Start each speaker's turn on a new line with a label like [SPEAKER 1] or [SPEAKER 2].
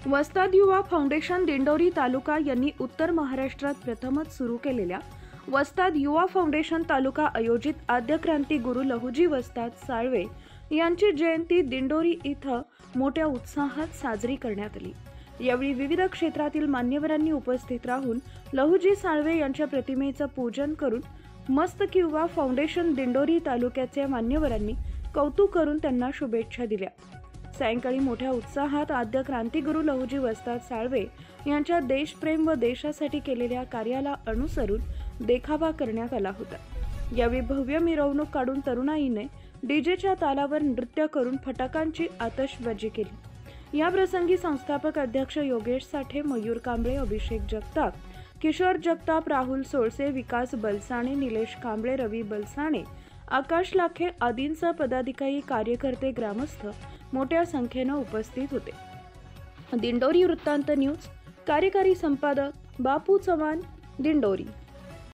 [SPEAKER 1] वस्ताद युवा फाउंडेशन दिंडोरी तालुका यांनी उत्तर महाराष्ट्रात प्रथमच सुरू केलेल्या वस्ताद युवा फाउंडेशन तालुका आयोजित आद्य क्रांती गुरु लहुजी वस्ताद साळवे यांची जयंती दिंडोरी इथं मोठ्या उत्साहात साजरी करण्यात आली। यावेळी विविध क्षेत्रातील मान्यवरांनी उपस्थित राहून लहुजी साळवे यांच्या प्रतिमेचं पूजन करून मस्तक युवा फाउंडेशन दिंडोरी तालुक्याच्या मान्यवरांनी कौतुक करून त्यांना शुभेच्छा दिल्या। सायंकाळी मोठ्या उत्साहात आद्य क्रांतिगुरु लहुजी वस्ताद साळवे यांच्या देशप्रेम व देशासाठी केलेल्या कार्याला अनुसरून देखावा करण्यात आला होता। यावेळी भव्य मिरवणूक काढून तरुणाईने डीजेच्या तालावर नृत्य करून फटाक्यांची आतषबाजी केली। या प्रसंगी संस्थापक अध्यक्ष योगेश साठे, मयूर कांबळे, अभिषेक जगताप, किशोर जगताप, राहुल सोळसे, विकास बलसाणे, निलेश कांबळे, रवी बलसाणे, आकाश लाखे आदींसह पदाधिकारी, कार्यकर्ते, ग्रामस्थ मोठ्या संख्येने उपस्थित होते। दिंडोरी वृत्तांत न्यूज कार्यकारी संपादक बापू चव्हाण, दिंडोरी।